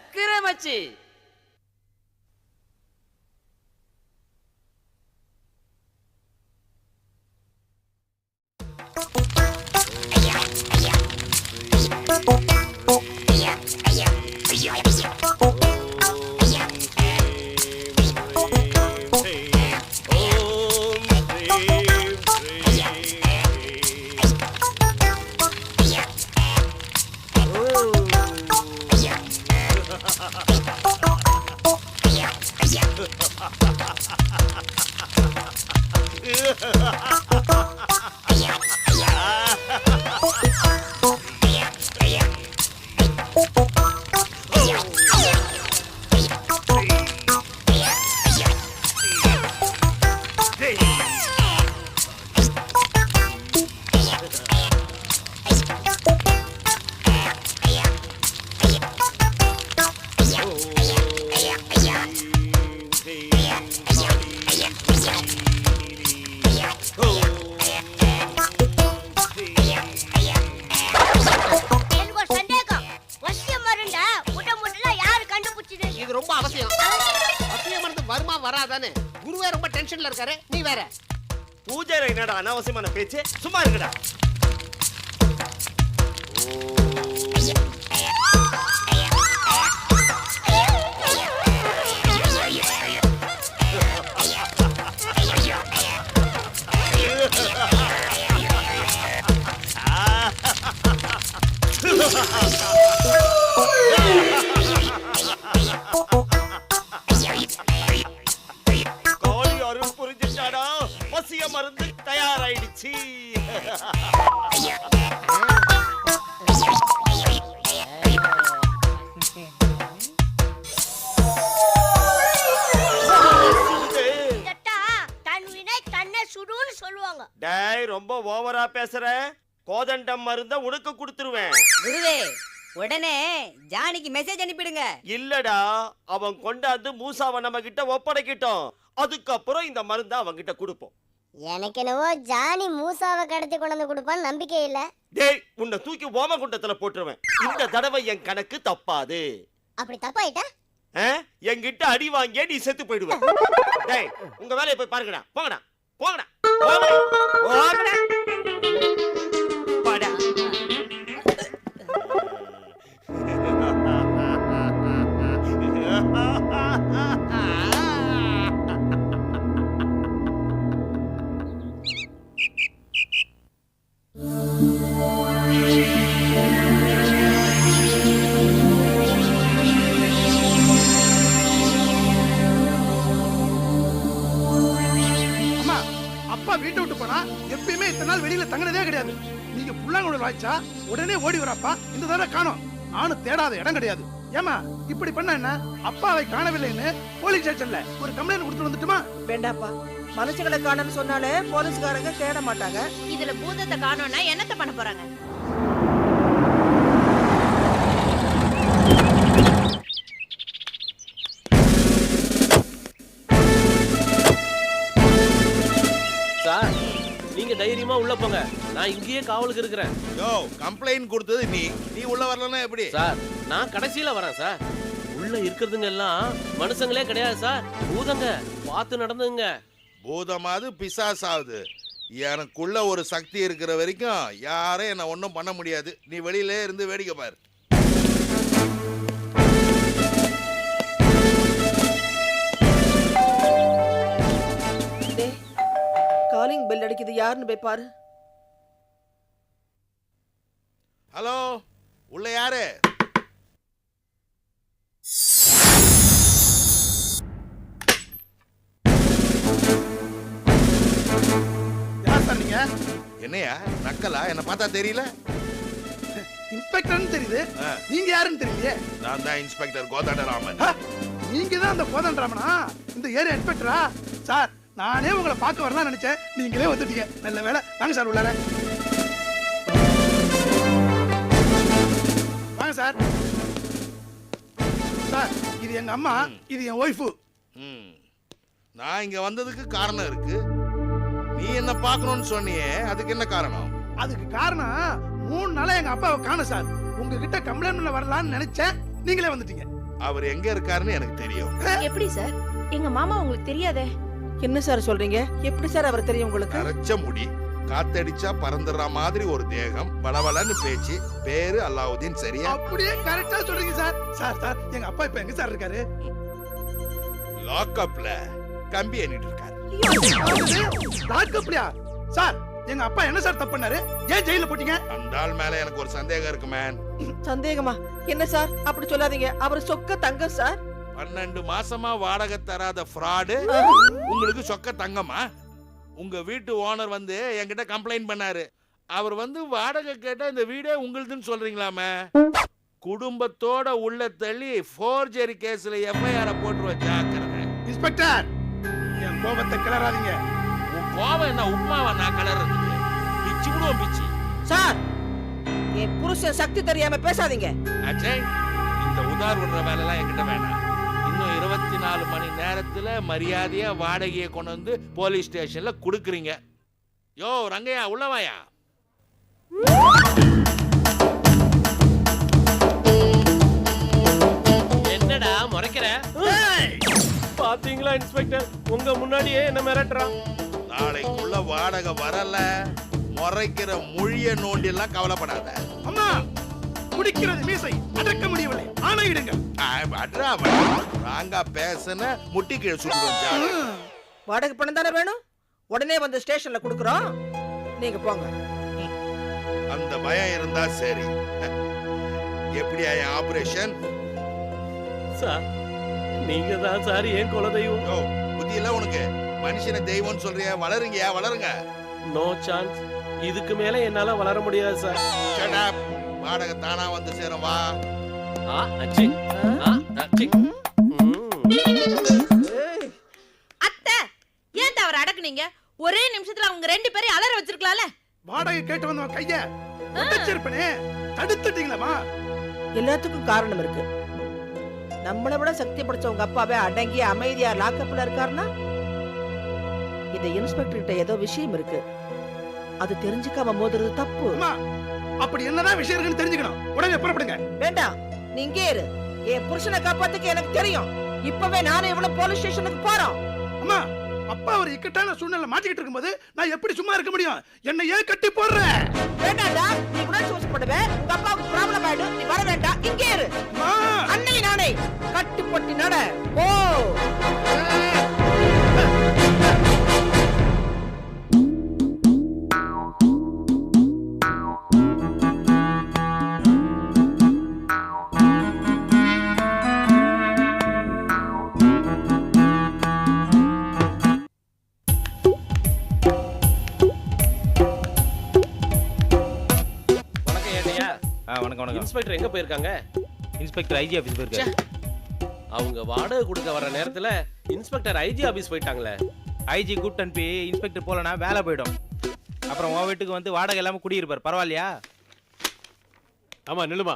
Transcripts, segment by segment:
சக்கரை மச்சி. குருவே ரொம்ப டென்ஷன்ல இருக்காரு, நீ வேற. பூஜையில என்னடா அனாவசியமான பேச்சு? சும்மா இருக்குடா. மருந்து தயாராயிடுச்சு. டேய், ரொம்ப ஓவரா பேசுற. கோதண்டம் மருந்த உனக்கு கொடுத்துருவேன். குருவே, உடனே ஜானிக்கு மெசேஜ் அனுப்பிடுங்க. இல்லடா, அவன் கொண்டாந்து மூசாவை நம்ம கிட்ட ஒப்படைக்கிட்டோம். அதுக்கப்புறம் இந்த மருந்த அவன் கிட்ட கொடுப்போம். எனக்கு என்னவோ ஜானி மூசாவை கடத்தி கொண்டு கொடுப்பான்னு நம்பிக்கை இல்ல. டேய், உன்னை தூக்கி ஓமகுண்டத்துல போட்டுருவேன். இந்த தடவை என் கணக்கு தப்பாது. அப்படி தப்பாயிட்டா என்கிட்ட அடி வாங்கிய நீ செத்து போயிடுவ. டேய், உங்க வேலையை போய் பாருங்கடா. போங்கடா போங்கடா போங்கடா. பாடா. வீட்டை விட்டு போனா எப்பயுமே இத்தனை நாள் வெளியில தங்கினதே கிடையாது. நீங்க புல்லாங்குழல் வாய்ச்சா உடனே ஓடி வரப்பா. இந்த தடவை காணோம். நானும் தேடாத இடம் கிடையாது. ஏமா இப்படி பண்ண என்ன? அப்பாவை காணவில்லைன்னு போலீஸ் ஸ்டேஷன்ல ஒரு கம்ப்ளைண்ட் கொடுத்து வந்துட்டுமா? வேண்டாப்பா, மனுஷங்களை காணோம்னு சொன்னாலே போலீஸ்காரங்க தேட மாட்டாங்க. இதுல பூதத்தை காணோம்னா என்னத்த பண்ண போறாங்க? சார், நீங்க தைரியமா உள்ள போங்க. நான் இங்கேயே காவலுக்கு இருக்கிறேன். யோ, கம்ப்ளைன்ட் கொடுத்தது நீ உள்ள வரலன்னா எப்படி? சார், நான் கடைசியில வரேன் சார். உள்ள இருக்கிறதுங்க எல்லாம் மனுஷங்களே கிடையாது சார், பூதங்க. பார்த்து நடந்துங்க. பூதமாவது பிசாசாவது, எனக்குள்ள ஒரு சக்தி இருக்கிற வரைக்கும் யாரும் என்ன ஒன்றும் பண்ண முடியாது. நீ வெளியிலே இருந்து வேடிக்கை பாரு. காலிங் பெல் அடிக்குது, யாருன்னு போய் பாரு. ஹலோ, உள்ள யாரு? என்னையா நக்கலா? என்ன பார்த்தா தெரியல? இன்ஸ்பெக்டர்னு தெரியுது. நீங்க யாருன்னு தெரியலையே. நான் தான் இன்ஸ்பெக்டர் கோதண்டராமன். நீங்க தான் அந்த கோதண்டராமனா? இந்த ஏரியா இன்ஸ்பெக்டரா? சார், நானே உங்களை பார்க்க வரலாம் நினைச்சேன். நீங்களே வந்துட்டீங்க. நல்ல வேலை. வாங்க சார் உள்ளார. வாங்க சார். சார், இது எங்க அம்மா, இது என் ஒய்ஃபு. நான் இங்க வந்ததுக்கு காரணம் இருக்கு. நீ என்ன பார்க்கணும்னு சொன்னியே, அதுக்கு என்ன காரணம்? அதுக்கு காரணம் 3 நாளா எங்க அப்பாவை காணோம் சார். உங்ககிட்ட கம்ப்ளைண்ட் வரலாம்னு நினைச்சேன். நீங்களே வந்துட்டீங்க. அவர் எங்க இருக்காருன்னு எனக்கு தெரியும். எப்படி சார்? எங்க மாமா உங்களுக்கு தெரியாதே. என்ன சார் சொல்றீங்க? எப்படி சார் அவர் தெரியும் உங்களுக்கு? அரைச்ச முடி, காத்தடிச்சா பறந்துடுற மாதிரி ஒரு தேகம், வளவளன்னு பேச்சு, பேரு அல்லாவுதீன். சரியா? அப்படியே கரெக்டா சொல்றீங்க சார். சார் சார் எங்க அப்பா இப்ப எங்க சார் இருக்காரு? லாக்அப்ல கம்பி எண்ணிட்டு இருக்காரு. லாக்அப்லயா? சார் எங்க அப்பா என்ன சார் தப்பு பண்ணாரு? ஏன் ஜெயில போட்டீங்க? அந்த ஆள் மேல எனக்கு ஒரு சந்தேகம் இருக்கு மேன். சந்தேகமா? என்ன சார் அப்படி சொல்லாதீங்க. அவர் சொக்க தங்கம் சார். 12 மாசமா வாடகை தராத ஃப்ராடு உங்களுக்கு சொக்க தங்கமா? உங்க வீட்டு ஓனர் வந்து என்கிட்ட கம்ப்ளைண்ட் பண்ணாரு. அவர் வந்து வாடகை கேட்டா இந்த வீடே உங்களுதுன்னு சொல்றீங்களாமே. குடும்பத்தோட உள்ள தள்ளி ஃபோர்ஜரி கேஸ்ல எஃப்ஐஆர் போட்டுருவ. ஜாக்கிரதை. இன்ஸ்பெக்டர் என் கோபத்தை கிளறாதீங்க. உன் கோபம் என்ன உப்புமாவா நான் கலர்றதுக்கு? பிச்சு விடுவோம் பிச்சு. சார் என் புருஷன் சக்தி தெரியாம பேசாதீங்க. அச்சே, இந்த உதார் விடுற வேலைலாம் என்கிட்ட வேணாம். இன்னும் 24 மணி நேரத்துல மரியாதையா வாடகையை கொண்டு வந்து போலீஸ் ஸ்டேஷன்ல குடுக்குறீங்க. யோ ரங்கையா, உள்ளவாயா. என்னடா முறைக்கிற? பாத்தீங்களா இன்ஸ்பெக்டர், உங்க முன்னாடியே என்ன மிரட்டுறான். நாளைக்குள்ள வாடகை வரல, முறைக்கிற மொழிய நோண்டி எல்லாம் கவலைப்படாத. அம்மா குடிக்கிறது மீசை அடக்க முடியவில்லை, ஆணையிடுங்க. ராங்கா பேசன முட்டி கீழே சுட்டுடும். வாடகை பணம் தானே வேணும்? உடனே வந்து ஸ்டேஷன்ல குடுக்குறோம், நீங்க போங்க. அந்த பயம் இருந்தா சரி. எப்படி ஆபரேஷன்? சார் நீங்க தான் சார் ஏன் குலதெய்வம். யோ புத்தி இல்ல உனக்கு? மனுஷனை தெய்வம்னு சொல்றியா? வளருங்கயா, வளருங்க. No chance. இதுக்கு மேல என்னால வளர முடியாது சார். Shut up. வாடகை தானா வந்து சேரும். வா. அத்தை, ஏன் அவர் அடக்குனீங்க? ஒரே நிமிஷத்துல அவங்க 2 பேரையும் அலற வச்சிருக்கலாம்ல. வாடகை கேட்டு வந்தவன் கைய உடைச்சிருப்பனே, தடுத்துட்டீங்களா? எல்லாத்துக்கும் காரணம் இருக்கு. நம்மளை விட சக்தி படைச்ச உங்க அப்பாவே அடங்கி அமைதியா லாக்கப்ல இருக்காருன்னா இந்த இன்ஸ்பெக்டர் கிட்ட ஏதோ விஷயம் இருக்கு. அது தெரிஞ்சுக்காம மோதுறது தப்பு. அம்மா அப்படி என்னதான் விஷயம் இருக்குன்னு தெரிஞ்சுக்கணும். உடனே புறப்படுங்க. வேண்டாம், நீ இங்கே இரு. என் புருஷனை காப்பாத்துக்கு எனக்கு தெரியும். இப்பவே நானே இவ்வளவு போலீஸ் ஸ்டேஷனுக்கு போறோம். அம்மா அப்பா ஒரு இக்கட்டான சூழ்நிலை மாட்டிக்கிட்டு இருக்கும்போது நான் எப்படி சும்மா இருக்க முடியும்? என்ன ஏன் கட்டி போடுற? வேண்டாம்டா, நீ உணர்ச்சி வசப்படுவே. உங்க அப்பாவுக்கு ப்ராப்ளம் ஆயிடும். நீ வர வேண்டாம், இங்கே இரு. அன்னை நானே கட்டுப்பட்டு நட. ஓ இன்ஸ்பெக்டர் எங்க போயிருக்காங்க? இன்ஸ்பெக்டர் ஐஜி ஆபீஸ் போயிருக்காரு. அவங்க வாடகை கொடுக்க வர நேரத்துல இன்ஸ்பெக்டர் ஐஜி ஆபீஸ் போயிட்டாங்களே. ஐஜி கூப்பிட்டு அனுப்பி இன்ஸ்பெக்டர் போலனா வேலை போயிடும். அப்புறம் உன் வீட்டுக்கு வந்து வாடகை இல்லாம குடியிருப்பார். பரவாயில்லையா? ஆமா நில்லுமா.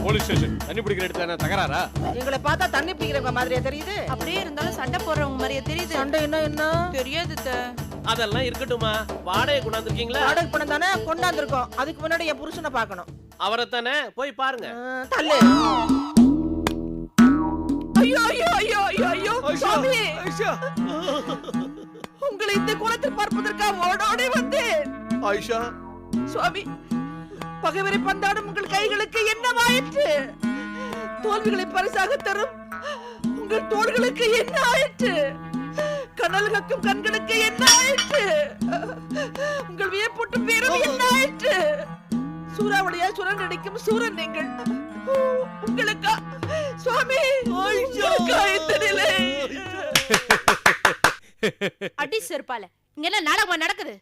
போலீஸ் ஸ்டேஷன் தண்ணி பிடிக்கிற இடத்துல தகராறா? எங்களை பார்த்தா தண்ணி பிடிக்கிறவங்க மாதிரியா தெரியுது? அப்படியே இருந்தாலும் சண்டை போடுறவங்க மாதிரியே தெரியுது. சண்டை என்ன தெரியாது. அதெல்லாம் இருக்கட்டுமா, வாடகை கொண்டாந்துருக்கீங்களா? வாடகை பணம் தானே கொண்டாந்துருக்கோம். அதுக்கு முன்னாடி என் புருஷனை பார்க்கணும். அவரை தானே போய் பாருங்க. தள்ளு. ஐயோ ஐயோ ஐயோ ஐயோ சாமி, உங்களை இந்த குளத்தில் பார்ப்பதற்காக ஓடோடி வந்தேன். ஆயிஷா, சுவாமி, பகைவரை பந்தாடும் உங்கள் கைகளுக்கு என்னவாயிற்று? தோல்விகளை பரிசாக தரும் உங்கள் தோள்களுக்கு என்ன ஆயிற்று? கனல்களுக்கும் கண்களுக்கு என்ன ஆயிற்று? உங்கள் வியப்பூட்டும் வீரம் என்ன ஆயிற்று? சூறாவளியா சுரன் அடிக்கும் சூரன் நீங்கள். உங்களுக்கா சுவாமி, இந்த நிலை? அடி செருப்பால இங்க என்ன நாடகமா நடக்குது?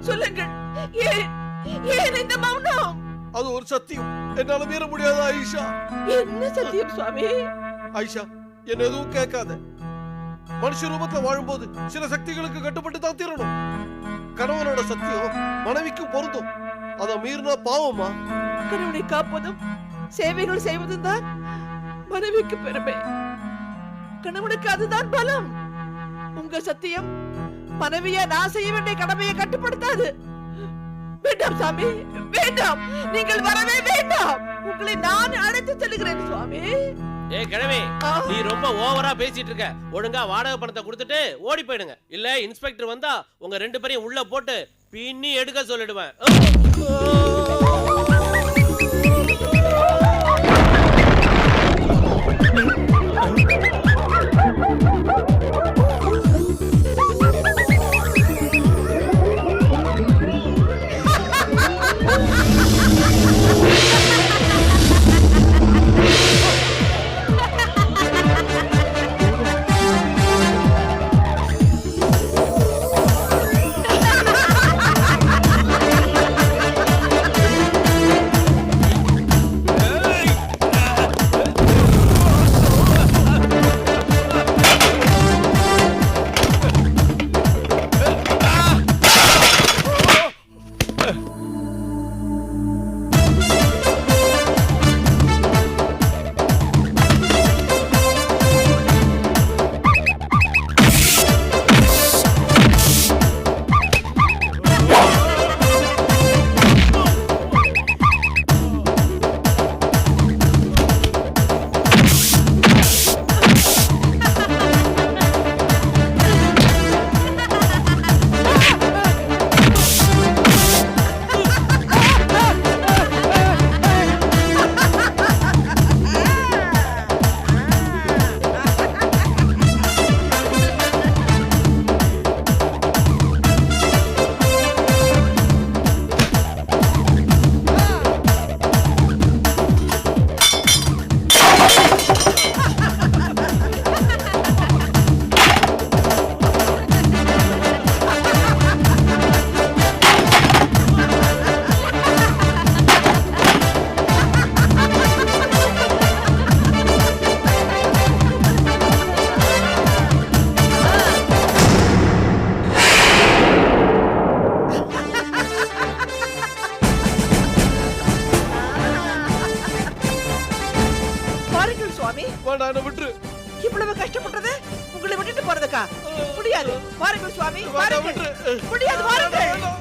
சொல்லுங்கள், ஏன் இந்த மௌனம்? அது ஒரு சத்தியம், என்னால மீற முடியாது ஆயிஷா. என்ன சத்தியம் சுவாமி? ஆயிஷா, என்ன எதுவும் கேட்காத. மனுஷ ரூபத்துல வாழும்போது சில சக்திகளுக்கு கட்டுப்பட்டு தான் தீரணும். கணவனோட சத்தியம் மனைவிக்கு பொருந்தும். அத மீறினா பாவமா? கணவனை காப்பதும் சேவைகள் செய்வதும் தான் மனைவிக்கு பெருமை. கணவனுக்கு அதுதான் பலம். உங்க சத்தியம் மனைவியா நான் செய்ய வேண்டிய கடமையை கட்டுப்படுத்தாது. வேண்டாம் சாமி, வேண்டாம். நீங்கள் வரவே வேண்டாம். உங்களை நான் அழைத்து செல்கிறேன் சுவாமி. ஏய் கிழவி, நீ ரொம்ப ஓவரா பேசிட்டு இருக்க. ஒழுங்கா வாடகை பணத்தை கொடுத்துட்டு ஓடி போயிடுங்க. இல்ல இன்ஸ்பெக்டர் வந்தா உங்க 2 பேரையும் உள்ள போட்டு பின்னி எடுக்க சொல்லிடுவேன். வேண்டாம் விட்டுரு. இவ்வளவு கஷ்டப்பட்டது உங்களை விட்டுட்டு போறதுக்கா? முடியாது. வாருங்கள் சுவாமி, வேண்டாம் வாருங்கள். விட்டுரு. முடியாது, வாருங்கள். வேண்டாம்.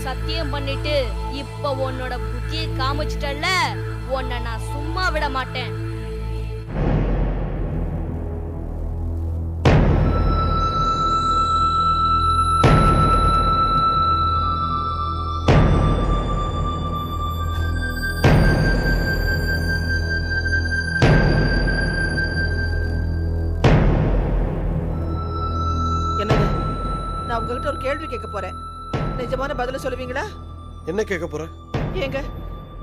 சத்தியம் பண்ணிட்டு இப்ப உன்னோட புத்தியை காமிச்சிட்டல்ல, உன்னை நான் சும்மா விட மாட்டேன். என்னங்க, நான் உங்ககிட்ட ஒரு கேள்வி கேட்க போறேன். நிஜமான பதில சொல்லுவீங்களா? என்ன கேட்க போற? ஏங்க,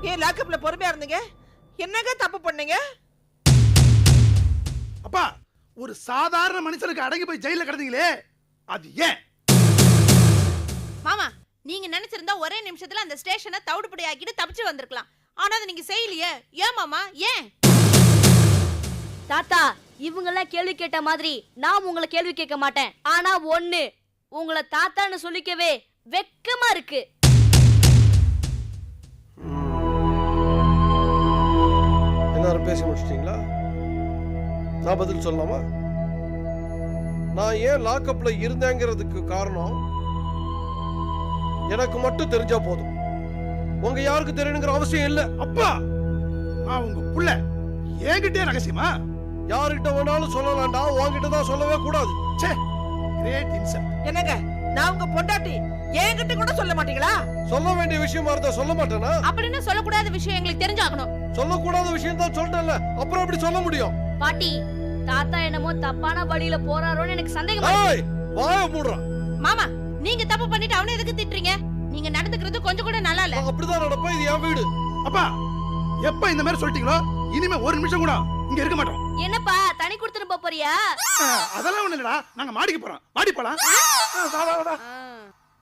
ஏன் லாக்கப்ல பொறுமையா இருந்தீங்க? என்னங்க தப்பு பண்ணீங்க? அப்பா, ஒரு சாதாரண மனுஷனுக்கு அடங்கி போய் ஜெயில கிடந்தீங்களே, அது ஏன்? மாமா, நீங்க நினைச்சிருந்தா ஒரே நிமிஷத்துல அந்த ஸ்டேஷனை தவிடுபடி ஆக்கிட்டு தப்பிச்சு வந்திருக்கலாம். ஆனா அதை நீங்க செய்யலையே. ஏன் மாமா, ஏன்? தாத்தா, இவங்கெல்லாம் கேள்வி கேட்ட மாதிரி நான் உங்களை கேள்வி கேட்க மாட்டேன். ஆனா ஒண்ணு, உங்களை தாத்தான்னு சொல்லிக்கவே வெக்கமா இருக்கு. எல்லாரும் பேசி முடிச்சிட்டீங்களா? நான் பதில் சொல்லலாமா? நான் ஏன் லாக்அப்ல இருந்தேங்கிறதுக்கு காரணம் எனக்கு மட்டும் தெரிஞ்சா போதும். உங்க யாருக்கு தெரியணுங்கிற அவசியம் இல்ல. அப்பா, நான் உங்க புள்ள, என்கிட்டே ரகசியமா? யாருகிட்ட வேணாலும் சொல்லலாம்டா, உன்கிட்ட தான் சொல்லவே கூடாது. ச்சே, கிரேட் இன்சல்ட். என்னங்க, நான் உங்க பொண்டாட்டி, என்கிட்ட கூட சொல்ல மாட்டீங்களா? சொல்ல வேண்டிய விஷயமா இருந்தா சொல்ல மாட்டேனா? அப்படின்னு சொல்லக்கூடாத விஷயம் எங்களுக்கு தெரிஞ்சாகணும். சொல்லக்கூடாத விஷயம் தான் சொல்றேன்ல, அப்புறம் எப்படி சொல்ல முடியும்? பாட்டி, தாத்தா என்னமோ தப்பான வழியில போறாரோன்னு எனக்கு சந்தேகமா ஏய், இருக்கு. வாயை மூடுறா. மாமா, நீங்க தப்பு பண்ணிட்டு அவனை எதுக்கு திட்டுறீங்க? நீங்க நடந்துக்கிறது கொஞ்சம் கூட நல்லா இல்ல. நான் அப்படிதான் நடப்பேன். இது என் வீடு. அப்பா, எப்ப இந்த மாதிரி சொல்லிட்டீங்களோ இனிமே ஒரு நிமிஷம் கூட இங்க இருக்க மாட்டோம். என்னப்பா, தனி கொடுத்துட்டு போறியா? அதெல்லாம் ஒண்ணு இல்லடா, நாங்க மாடிக்கு போறோம். மாடி போலாம்.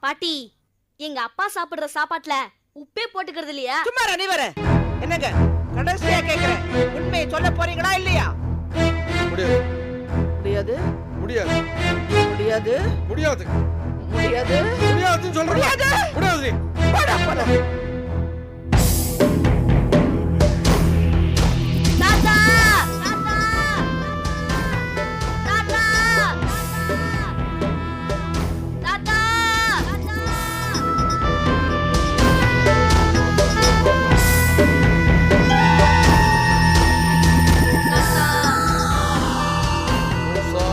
பாட்டி, எங்க அப்பா சாப்பிடுற சாப்பாட்டுல உப்பே போட்டுக்கிறது இல்லையா? சும்மா நீ வர என்னங்க கடைசியா கேக்குறேன், உண்மையை சொல்ல போறீங்களா இல்லையா? முடியாது முடியாது முடியாது முடியாது முடியாது முடியாது முடியாதுன்னு சொல்றேன். முடியாது நீ. போடா போடா. தாத்தா தாத்தா தாத்தா தாத்தா மூசா,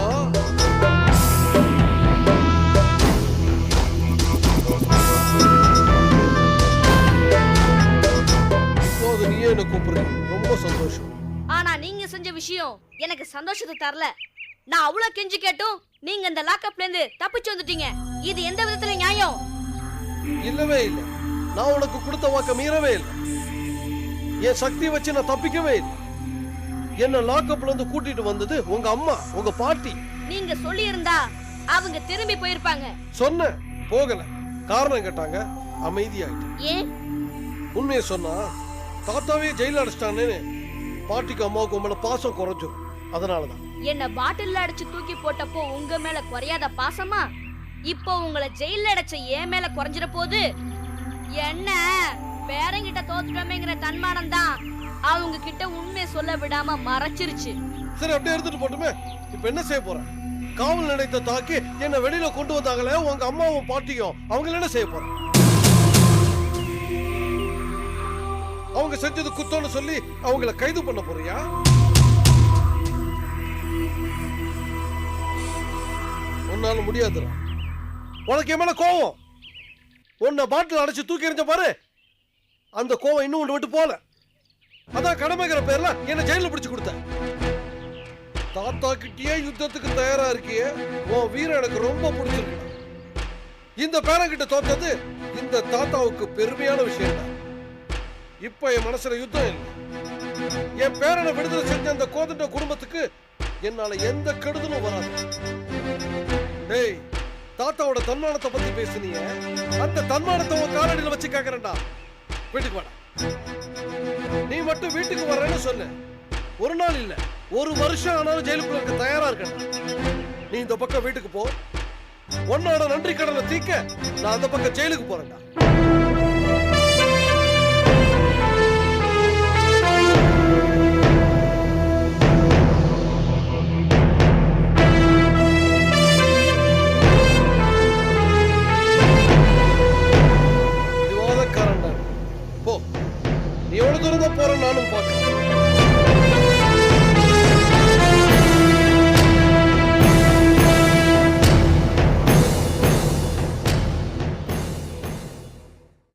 இப்போது நீயே என்ன கூப்பிடுறீங்க, ரொம்ப சந்தோஷம். ஆனா நீங்க செஞ்ச விஷயம் எனக்கு சந்தோஷத்தை தரல. நான் அவ்வளவு கெஞ்சி கேட்டும் நீங்க இந்த லாக்அப்ல இருந்து தப்பிச்சு வந்துட்டீங்க. இது எந்த விதத்துல நியாயம்? இல்லவே இல்லை. நான் உனக்கு கொடுத்த வாக்க மீறவே இல்லை. என் சக்தியை வச்சு நான் தப்பிக்கவே இல்லை. என்ன லாக்அப்ல இருந்து கூட்டிட்டு வந்தது உங்க அம்மா, உங்க பாட்டி. நீங்க சொல்லி இருந்தா அவங்க திரும்பி போயிருப்பாங்க. சொன்ன போகல, காரணம் கேட்டாங்க, அமைதியாயிட்டு. ஏன்? உண்மையை சொன்னா தாத்தாவே ஜெயில அடைச்சிட்டானேன்னு பாட்டிக்கு அம்மாவுக்கு மேல பாசம் குறைஞ்சிரும். அதனாலதான் என்ன பாட்டில்ல அடிச்சு தூக்கி போட்டப்போ உங்க மேல குறையாத பாசமா இப்போ உங்களை ஜெயில அடைச்ச என் மேல குறைஞ்சிட போகுது. என்ன பேரங்கிட்ட தோத்துட்டோமேங்கிற தன்மானம் தான் அவங்க கிட்ட உண்மையை சொல்ல விடாம மறைச்சிருச்சு. சரி, அப்படியே எடுத்துட்டு போட்டுமே. இப்ப என்ன செய்ய போறேன்? காவல் நிலையத்தை தாக்கி என்ன வெளியில கொண்டு வந்தாங்களே உங்க அம்மாவும் பாட்டியும், அவங்க என்ன செய்ய போறேன்? அவங்க செஞ்சது குத்தம்னு சொல்லி அவங்கள கைது பண்ண போறியா? உன்னால முடியாதுடா. உனக்கு என் மேல கோவம். உன்னை பாட்டில் அடைச்சு தூக்கி எறிஞ்ச பாரு, அந்த கோவம் இன்னும் ஒன்று விட்டு போல. அதான் கடமைங்கிற பேர்ல என்ன ஜெயில பிடிச்சு கொடுத்த. தாத்தா கிட்டயே யுத்தத்துக்கு தயாரா இருக்கியே, உன் வீரம் எனக்கு ரொம்ப பிடிச்சிருக்கு. இந்த பேரங்கிட்ட தோத்தது இந்த தாத்தாவுக்கு பெருமையான விஷயம் தான். இப்ப என் மனசுல யுத்தம் இல்லை. என் பேரனை விடுதலை செஞ்ச அந்த கோதண்ட குடும்பத்துக்கு என்னால எந்த கெடுதலும் வராது. டேய், தாத்தாவோட தன்மானத்தை பத்தி பேசுனீங்க, அந்த தன்மானத்தை உன் காலடியில வச்சு கேக்குறேன்டா. வீட்டுக்கு வாடா. நீ மட்டும் வீட்டுக்கு வரேன்னு சொன்ன. ஒரு நாள் இல்ல, ஒரு வருஷம் ஆனாலும் ஜெயிலுக்குள்ள இருக்க தயாரா இருக்க. நீ இந்த பக்கம் வீட்டுக்கு போ. உன்னோட நன்றி கடனை தீக்க நான் அந்த பக்கம் ஜெயிலுக்கு போறேன்டா. போ, நீ எவ்வளவு தூரம் தான் போற நானும் பார்க்கிறேன்.